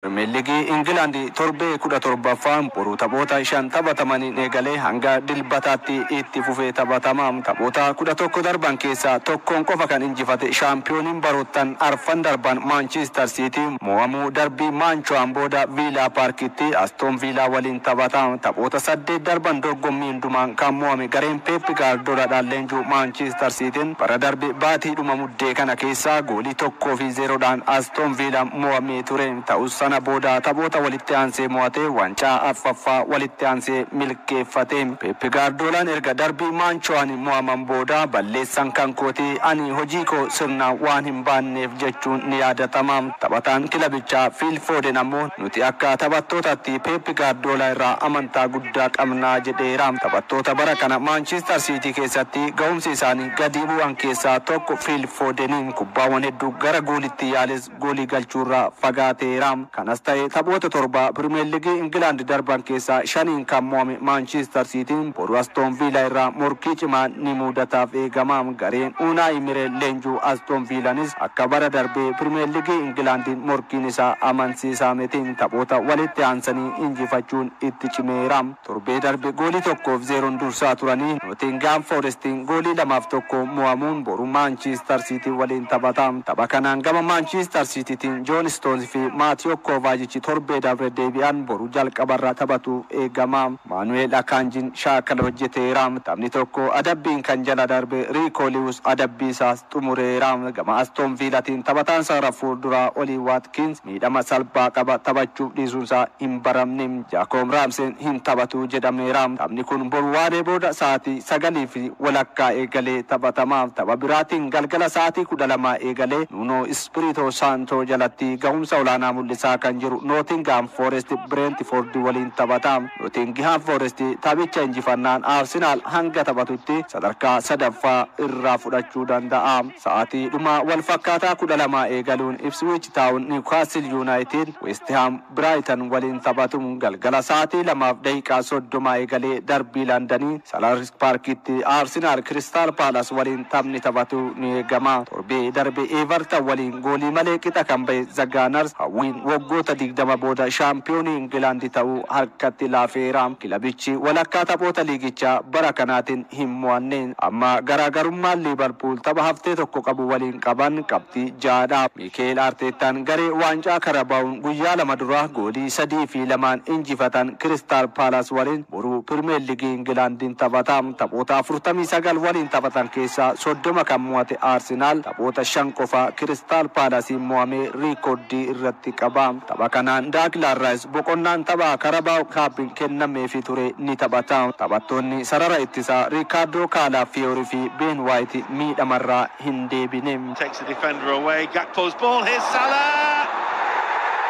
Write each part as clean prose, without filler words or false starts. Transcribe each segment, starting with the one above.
Meelligi Ingilaandi torbee 17ffaan boruu taphoota 5 taphatamanii eegalee hanga dilbataatti itti fufee taphatama. Taphoota 11 darban keessaa tokkoon qofa kan injifate shaampiyooniin baroottan arfan darban Manchester City mo'amuu darbii Maancho'aan booda Villa Parkitti Aston Villa waliin taphata. Taphoota 8 darban dorgommii hundumaan kan mo'ame gareen Pep Guardioladhaan leenjuu Manchester Cityn bara darbe baatiidhuma muddee kana keessaa goolii 1-0dhaan Aston Villa mo'amee ture. Ta'us sana booda taphoota walitti aansee mo'atee wancaa arfaffaa walitti aansee milkeeffate. Pep Guardiolaan erga darbii Maancho'aan mo'aman booda balleessan kan kooti ani hojii koo sirnaan waan hin baanneef jechuun ni yaadatama. Taphataan kilabichaa Phil Foden ammoo nuti akka taphattootaatti Pep Guardiola irraa amantaa guddaa qabnaa jedheera. Taphattoota bara kana Manchester City keessatti ga'umsi isaanii gadi bu'an keessaa tokko Phil Fodeniin kubbaawwan hedduu gara goolitti yaales goolii galchuurraa fagaateera. Kanas ta'e taphoota torba Premier League England darban keessaa 5 kan mo'ame Manchester Cityn boru Aston Villa irraa morkii cimaa ni mudataaf eegama. Gareen Unai Emery leenjuu Aston Villanis akka bara darbee Premier League Englandin morkiin isaa amansiisaa miti. Taphoota walitti aansanii injifachuun itti cimeera. Torbee darbe goolii 1-0 dursaa turanii Nottingham Forestin goolii 2-1 mo'amuun boru Manchester City waliin taphata. Tapha kanaan gama Manchester Citytiin John Stones fi Matteo Kovacic torbee darbe deebi'an boru jalqabarraa taphatu eegama. Manuel Akanjiin shaakala hojjeteera. Taphni tokko adabbiin kan jala darbe Rico Lewis adabbii isaas xumureera. Gama Aston Villatiin taphataan sarara fuulduraa Oli Watkins miidhama salphaa qaba taphachuuf dhiisuunsaa hin baramne. Jacob Ramsey hin taphatu jedhameera. Taphni kun boru waaree booda sa'aatii 9:00 eegalee taphatama. Tapha biraatiin galgala sa'aatii 12 eegalee Nuno Espirito Santo jalatti gahumsa olaanaa mul'isaa kan jiru Nottingham Forest Brentford waliin taphata. Nottingham Forest taphicha injifannaan Arsenal hanga taphatutti sadarkaa 3ffaa irraa fudhachuu danda'a. Sa'aatii dhuma wal fakkaataa 12 eegaluun Ipswich Town Newcastle United West Ham Brighton waliin taphatu. Galgala sa'aatii 2:30 eegalee darbii Londanii Selhurst Parkitti Arsenal Crystal Palace waliin taphni taphatu ni eegama. Torbee darbe Everton waliin goolii malee qixa kan ba'e The Gunners hawwiin waggoota 20 booda shaampiyoonii Ingilaandi ta'uu harkatti laafeera. Kilabichi walakkaa taphoota liigichaa bara kanaatiin hin mo'anne. Amma garaagarummaan Liverpool tapha haftee tokko qabu waliin qaban qabxii 6dha. Mikel Arteetaan garee waancaa Karabaa'uun guyyaa 2 dura goolii 3-2 injifatan Crystal Palace waliin boru Premier League Ingilaandin taphata. Taphoota 49 waliin taphatan keessaa 30 kan mo'ate Arsenal taphoota 5 qofa Crystal Palace mo'amee riikoordii irratti qaba. Tapha kanaan Declan Rice boqonnaan tapha Carabao Cup kennameefii ture ni taphata. Taphattoonni sarara ittisaa Ricardo Calafiori fi Ben White miidhamarraa hin deebine. Takes the defender away. Gakpo's ball. Here's Salah.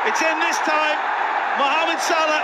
It's in this time. Mohamed Salah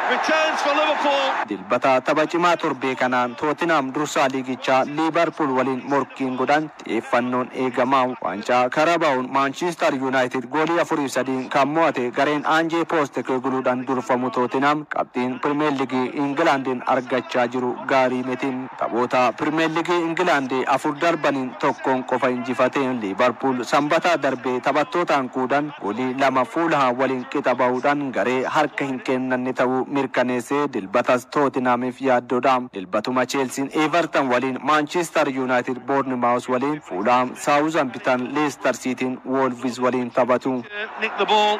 returns for Liverpool. Dilbata tapha cimaa torbee kanaan Tottenham dursaa liigichaa Liverpool waliin morkiin godhan xiyyeeffannoon eegama. Waancaa Karabaa'uun Manchester United goolii 4-3 kan mo'ate gareen Ange Postecoglou'dhaan durfamu Tottenham qabxiin Premier League Englandin argachaa jiru gaarii miti. Taphoota Premier League England 4 darbaniin tokkoon qofa injifate. Liverpool sanbata darbee taphattootaan kuudhan goolii 2 Fulham waliin qixa ba'uudhaan garee harka hin kennanne ta'uu mirkaneessee dilbatas Tottenhamiif yaaddoodha. Dilbatuma Chelsea Everton waliin Manchester United Bournemouth waliin Fulham Southampton Leicester City Wolves waliin taphatu. Nick the ball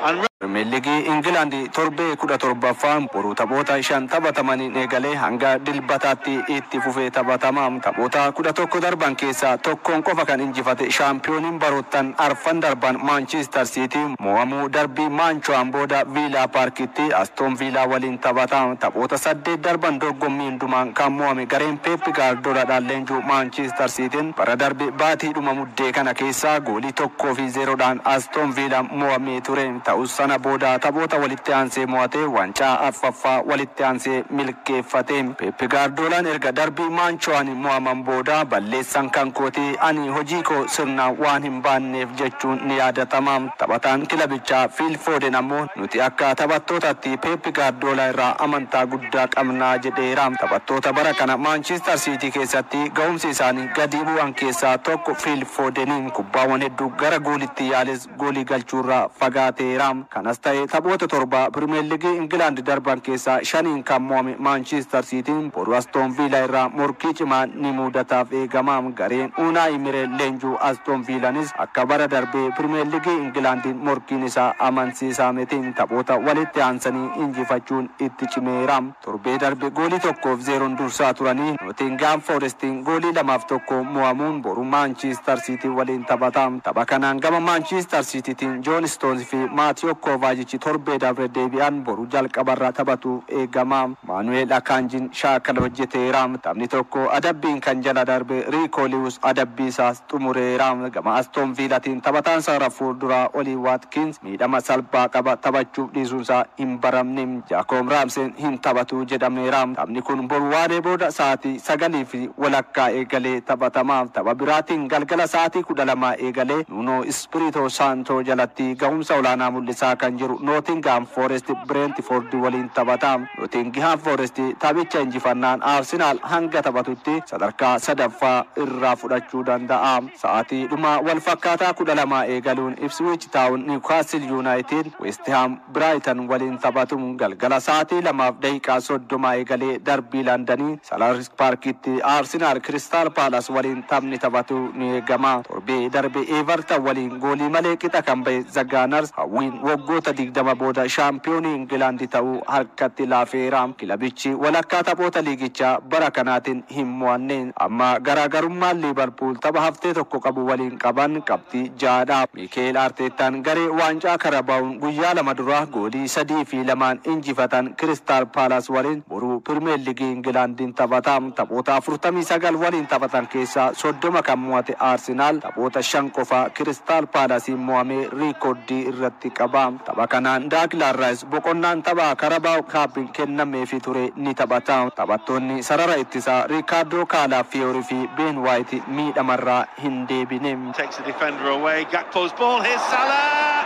and Premier League England torbee 17ffaan boru taphoota 5 taphatamanii eegalee hanga dilbataatti itti fufee taphatama. Taphoota 11 darban keessaa tokkoon qofa kan injifate shaampiyooniin baroottan arfan darban Manchester City mo'amuu darbii Maancho'aan booda Villa Parkitti Aston Villa waliin taphata. Taphoota 8 darban dorgommii hundumaan kan mo'ame gareen Pep Guardioladhaan leenjuu Manchester Cityn bara darbe baatiidhuma muddee kana keessaa goolii 1-0dhaan Aston Villa mo'amee ture. Ta'us sana booda taphoota walitti aansee mo'atee wancaa arfaffaa walitti aansee milkeeffate. Pep Guardiolaan erga darbii Maancho'aan mo'aman booda balleessan kan kooti ani hojii koo sirnaan waan hin baanneef jechuun ni yaadatama. Taphataan kilabichaa Phil Foden ammoo nuti akka taphattootaatti Pep Guardiola irraa amantaa guddaa qabnaa jedheera. Taphattoota bara kana Manchester City keessatti ga'umsi isaanii gadi bu'an keessaa tokko Phil Fodeniin kubbaawwan hedduu gara goolitti yaales goolii galchuurraa fagaateera. kanas ta'e taphoota torba Premier League England darban keessa shaniin kan mo'ame Manchester City boru Aston Villa irraa morkii cimaa ni mudataaf eegama. Gareen Unai Emery leenjuu Aston Villanis akka bara darbee Premier League England morkiin isaa amansiisaa miti taphoota walitti aansanii injifachuun itti cimeera. Torbee darbe goolii 1-0 dursaa turanii Nottingham Forest goolii 2-1 mo'amuun boru Manchester City waliin taphata. Tapha kanaan gama Manchester Citytiin John Stones fi Mateo Kovacic torbee darbe deebi'an boru jalqabarraa taphatu eegama. Manuel Akanjin shaakala hojjeteera. Taphni tokko adabbiin kan jala darbe Rico Lewis adabbii isaas xumureera. Gama Aston Villatiin taphataan sarara fuulduraa Oli Watkins miidhama salphaa qaba taphachuuf dhiisuunsaa hin baramne. Jacob Ramsey hin taphatu jedhameera. Taphni kun boru waaree booda sa'aatii 9 fi walakkaa eegalee taphatama. Tapha biraatiin galgala sa'aatii 12 eegalee Nuno Espirito Santo jalatti gahumsa olaanaa mul'isaa kan jiru Nottingham Forest Brentford waliin taphata. Nottingham Forest taphicha injifannaan Arsenal hanga taphatutti sadarkaa sadaffaa irraa fudhachuu danda'a. Sa'aatii dhuma wal fakkaataa 12 eegaluun Ipswich Town Newcastle United West Ham Brighton waliin taphatu. Galgala sa'aatii 2:30 eegalee darbii Londanii Selhurst Parkitti Arsenal Crystal Palace waliin taphni taphatu ni eegama. Torbee darbe Everton waliin goolii malee qixa kan ba'e The Gunners hawwiin waggoota 20 booda shaampiyoonii England ta'uu harkatti laafeera. Kilabichi walakkaa taphoota liigichaa bara kanaatiin hin mo'anne. Amma garaagarummaan Liverpool tapha haftee tokko qabu waliin qaban qabxii 6dha. Mikel Arteetaan garee waancaa Karabaa'uun guyyaa 2 dura goolii 3 fi 2 injifatan Crystal Palace waliin boru Premier League Englandin taphata. Taphoota 49 waliin taphatan keessaa 30 kan mo'ate Arsenal taphoota 5 qofa Crystal Palace mo'amee riikoordii irratti qaba. Tapha kanaan Declan Rice boqonnaan tapha Carabao Cup kennameefii ture ni taphata. Taphattoonni sarara ittisaa Ricardo Calafiori fi Ben White miidhamarraa hin deebine. Takes the defender away. Gakpo's ball. Here's Salah.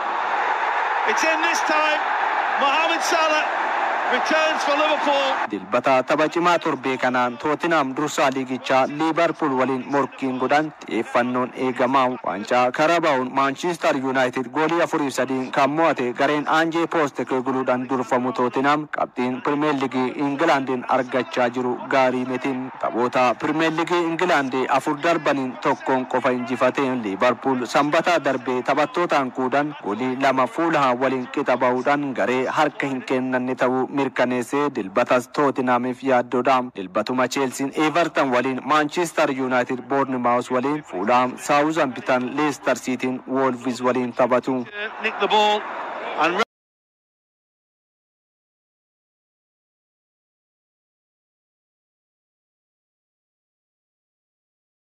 It's in this time. Mohamed Salah returns for Liverpool. Dilbata tapha cimaa torbee kanaan Tottenham dursaa liigichaa Liverpool waliin morkiin godhan xiyyeeffannoon eegama. Waancaa Karabaa'uun Manchester United goolii 4-3 kan mo'ate gareen Ange Postecoglou'dhaan durfamu Tottenham qabxiin Premier League Englandin argachaa jiru gaarii miti. Taphoota Premier League England 4 darbaniin tokkoon qofa injifate. Liverpool sanbata darbee taphattootaan kuudhan goolii 2 Fulham waliin qixa ba'uudhaan garee harka hin kennanne ta'uu mirkaneessee dilbatas Tottenhamiif yaaddoodha. Dilbatuma Chelsea Everton waliin Manchester United Bournemouth waliin Fulham Southampton Leicester City Wolves waliin taphatu. Nick the ball and